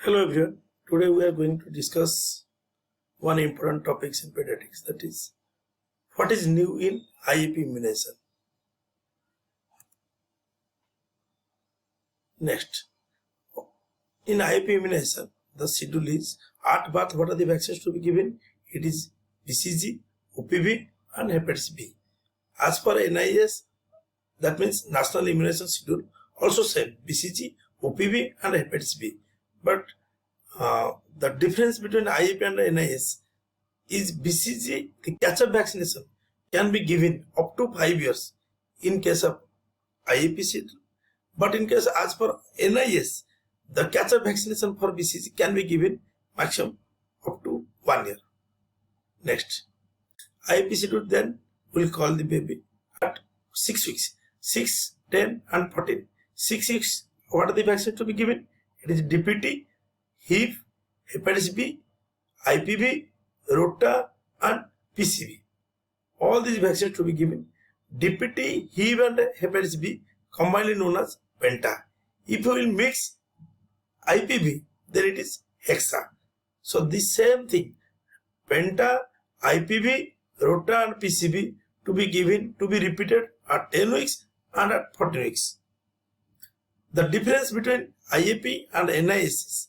Hello everyone. Today we are going to discuss one important topic in pediatrics, that is what is new in IAP immunization. Next, in IAP immunization, the schedule is at birth what are the vaccines to be given? It is BCG, OPV and hepatitis B. As per NIS, that means National Immunization Schedule, also same BCG, OPV and hepatitis B. But the difference between IAP and NIS is BCG, the catch-up vaccination can be given up to 5 years in case of IAP schedule. But in case as per NIS, the catch-up vaccination for BCG can be given maximum up to 1 year. Next, IAP schedule then will call the baby at 6 weeks, 6, 10 and 14. 6 weeks, what are the vaccines to be given? It is DPT, HIV, hepatitis B, IPV, ROTA and PCV. All these vaccines to be given. DPT, HIV and hepatitis B commonly known as Penta. If you will mix IPV, then it is Hexa. So this same thing, Penta, IPV, ROTA and PCV to be given, to be repeated at 10 weeks and at 14 weeks. The difference between IAP and NIS is,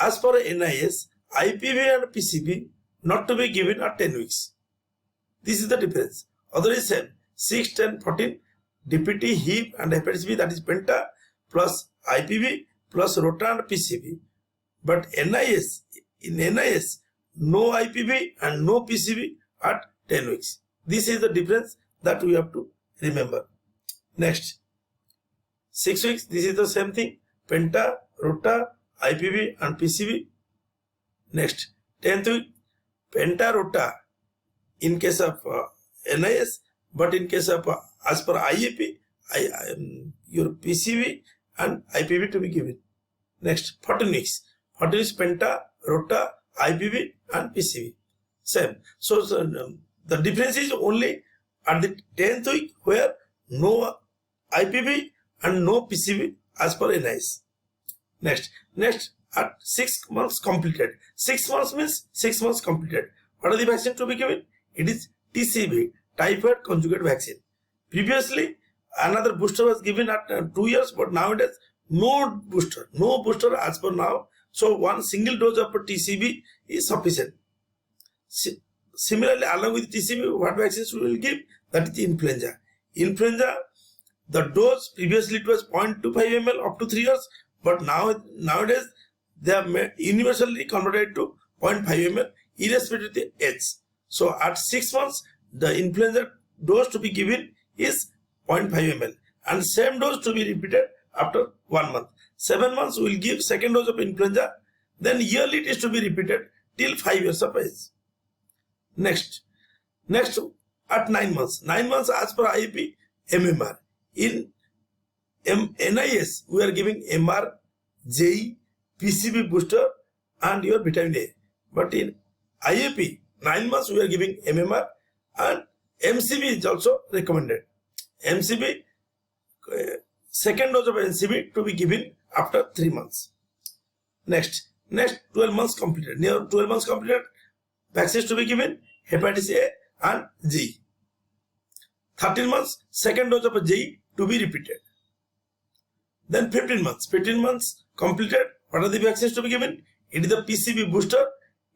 as per NIS, IPV and PCV not to be given at 10 weeks. This is the difference. Otherwise same, 6, 10, 14, DPT, HIV and hepatitis B, that is Penta, plus IPV, plus ROTA and PCV. But NIS, in NIS, no IPV and no PCV at 10 weeks. This is the difference that we have to remember. Next, 6 weeks, this is the same thing, Penta, ROTA, IPV and PCV. Next, 10th week, Penta, ROTA in case of NIS, but in case of as per IAP, your PCV and IPV to be given. Next, 14 weeks, 14 weeks, Penta, ROTA, IPV and PCV. Same. So the difference is only at the 10th week where no IPV and no PCV as per NIS. Next, at 6 months completed. 6 months means 6 months completed. What are the vaccines to be given? It is TCV, typhoid conjugate vaccine. Previously, another booster was given at 2 years, but nowadays no booster as per now. So one single dose of TCV is sufficient. Similarly, along with TCV, what vaccines we will give? That is influenza. Influenza, the dose previously it was 0.25 ml up to 3 years, but nowadays they have universally converted to 0.5 ml irrespective of the age. So at 6 months, the influenza dose to be given is 0.5 ml and same dose to be repeated after 1 month. 7 months we will give second dose of influenza, then yearly it is to be repeated till 5 years of age. Next at 9 months. 9 months as per IAP, MMR. In NIS, we are giving MR, JE, PCV booster and your vitamin A. But in IAP, 9 months we are giving MMR and MCV is also recommended. MCV, second dose of MCV to be given after 3 months. Next 12 months completed. Near 12 months completed, vaccines to be given, hepatitis A and G. 13 months, second dose of G to be repeated. Then 15 months completed, what are the vaccines to be given? It is the PCV booster,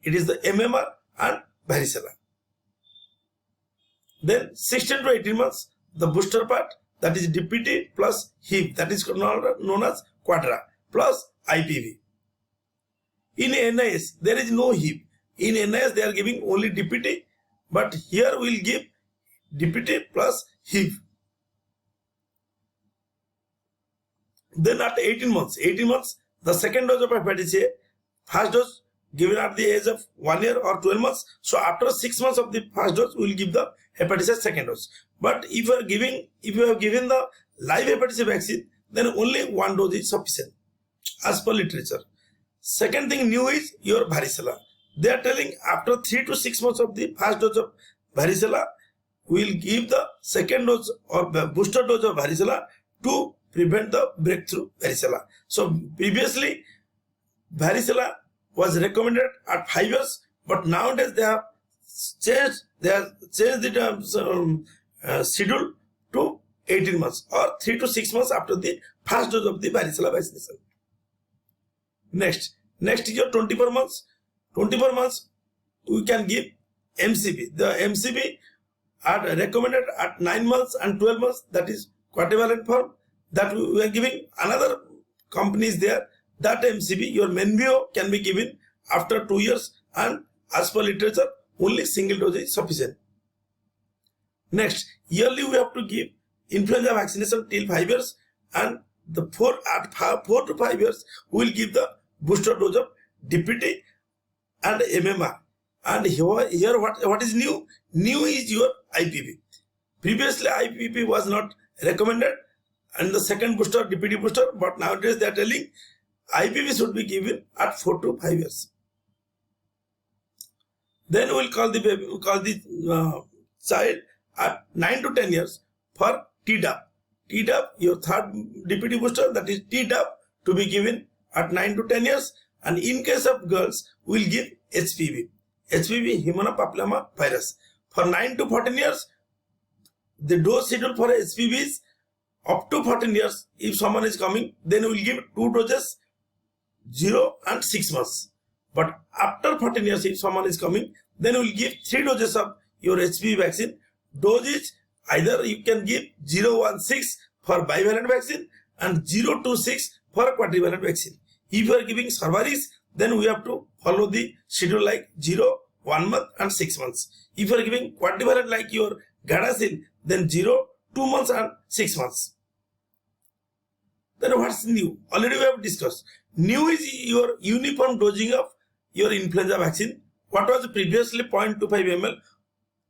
it is the MMR and varicella. Then 16 to 18 months, the booster part, that is DPT plus HIV, that is known as Quadra, plus IPV. In NIS, there is no HIV. In NIS, they are giving only DPT, but here we will give DPT plus HIV. Then at 18 months, the second dose of hepatitis A, first dose given at the age of 1 year or 12 months. So after 6 months of the first dose, we will give the hepatitis A second dose. But if you have given the live hepatitis A vaccine, then only 1 dose is sufficient as per literature. Second thing new is your varicella. They are telling after 3 to 6 months of the first dose of varicella, we will give the second dose or booster dose of varicella to prevent the breakthrough varicella. So previously varicella was recommended at 5 years, but nowadays they have changed the schedule to 18 months or 3 to 6 months after the first dose of the varicella vaccination. Next is your 24 months. 24 months we can give MCV. The MCV are recommended at 9 months and 12 months, that is quadrivalent form, that we are giving. Another companies there, that MCV, your Menvio, can be given after 2 years, and as per literature only single dose is sufficient. Next, yearly we have to give influenza vaccination till 5 years, and the 4 to 5 years we will give the booster dose of DPT and MMR. And here what is new? New is your IPV. Previously IPV was not recommended, and the second booster, DPT booster, but nowadays they are telling IPV should be given at 4 to 5 years. Then we will call the child at 9 to 10 years for Tdap. Tdap, your third DPT booster, that is Tdap, to be given at 9 to 10 years. And in case of girls, we will give HPV. HPV, humanopapilloma virus. For 9 to 14 years, the dose schedule for HPV is up to 14 years. If someone is coming, then we will give 2 doses, 0 and 6 months. But after 14 years, if someone is coming, then we will give 3 doses of your HPV vaccine. Dose is either you can give 016 for bivalent vaccine and 026 for quadrivalent vaccine. If you are giving Cervarix, then we have to follow the schedule like 0, 1 month and 6 months. If you are giving quadrivalent like your Gardasil, then 0, 2 months and 6 months. Then what's new? Already we have discussed. New is your uniform dosing of your influenza vaccine. What was previously 0.25 ml,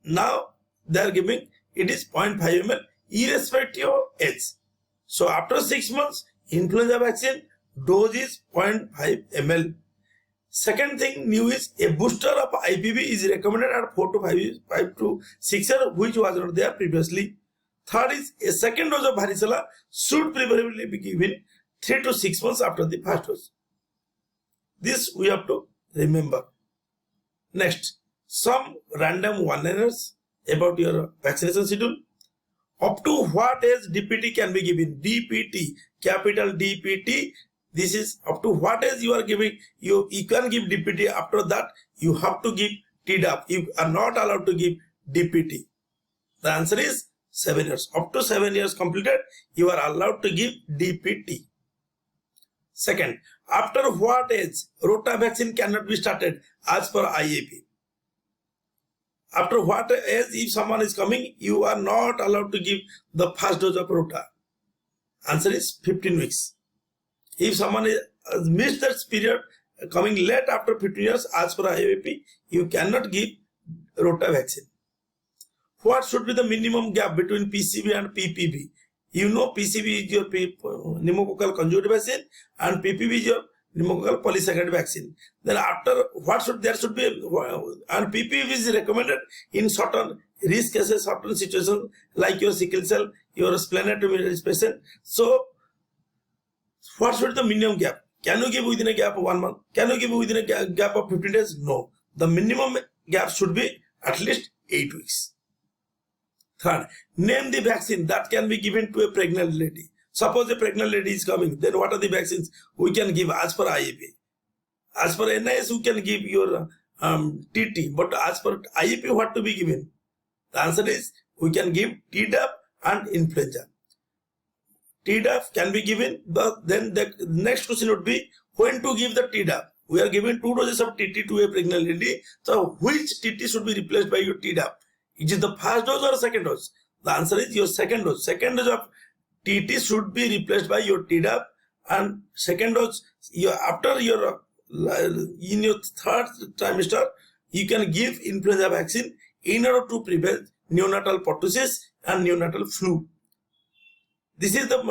now they are giving it is 0.5 ml irrespective of age. So after 6 months, influenza vaccine dose is 0.5 ml. Second thing new is a booster of IPV is recommended at 4 to 5 to 6 years, which was not there previously. Third is a second dose of varicella should preferably be given 3 to 6 months after the first dose. This we have to remember. Next, some random one-liners about your vaccination schedule. Up to what age DPT can be given? DPT, capital DPT. This is up to what age you are giving. You can give DPT. After that, you have to give Tdap. You are not allowed to give DPT. The answer is 7 years. Up to 7 years completed, you are allowed to give DPT. Second, after what age ROTA vaccine cannot be started as per IAP? After what age, if someone is coming, you are not allowed to give the first dose of ROTA. Answer is 15 weeks. If someone has missed that period, coming late after 15 years as per IAP, you cannot give ROTA vaccine. What should be the minimum gap between PCV and PPV? You know PCV is your pneumococcal conjugate vaccine and PPV is your pneumococcal polysaccharide vaccine. Then after there should be, and PPV is recommended in certain risk cases, certain situations like your sickle cell, your splenomegaly patient. So what should be the minimum gap? Can you give within a gap of 1 month? Can you give within a gap of 15 days? No. The minimum gap should be at least 8 weeks. Third, name the vaccine that can be given to a pregnant lady. Suppose a pregnant lady is coming, then what are the vaccines we can give as per IAP? As per NIS, we can give your TT, but as per IAP, what to be given? The answer is we can give Tdap and influenza. Tdap can be given, then the next question would be when to give the Tdap. We are giving 2 doses of TT to a pregnant lady. So which TT should be replaced by your Tdap? Is it the first dose or second dose? The answer is your second dose. Second dose of TT should be replaced by your Tdap, and second dose after your in your third trimester you can give influenza vaccine in order to prevent neonatal pertussis and neonatal flu. This is the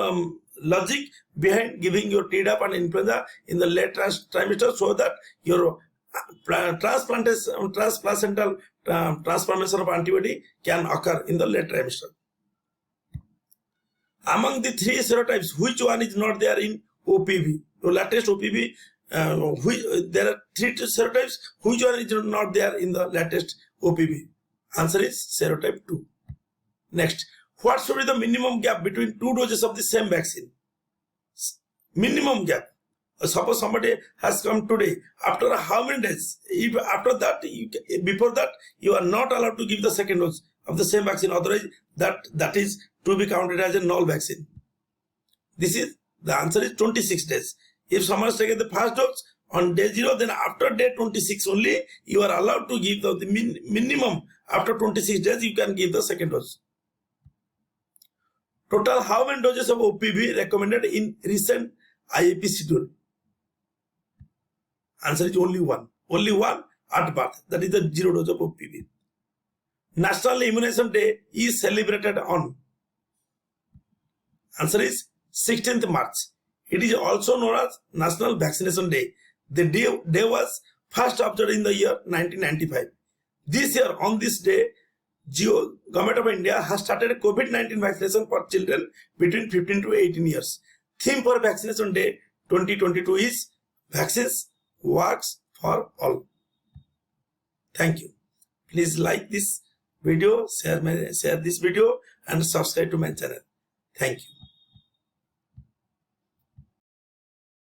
logic behind giving your Tdap and influenza in the late trimester, so that your transplacental transformation of antibody can occur in the late trimester. Among the 3 serotypes, which one is not there in OPV? The latest OPV there are 3 serotypes. Which one is not there in the latest OPV? Answer is serotype 2. Next, what should be the minimum gap between 2 doses of the same vaccine? Minimum gap. Suppose somebody has come today, after how many days? If after that, before that, you are not allowed to give the second dose of the same vaccine. Otherwise, that is to be counted as a null vaccine. The answer is 26 days. If someone has taken the first dose on day 0, then after day 26 only, you are allowed to give the minimum. After 26 days, you can give the second dose. Total how many doses of OPV recommended in recent IAP schedule? Answer is only one. Only one at birth. That is the 0 dose of OPV. National Immunization Day is celebrated on. Answer is 16th March. It is also known as National Vaccination Day. The day was first observed in the year 1995. This year, on this day, Government of India has started a COVID-19 vaccination for children between 15 to 18 years. Theme for Vaccination Day 2022 is Vaccines Works for All. Thank you. Please like this video, share this video, and subscribe to my channel. Thank you.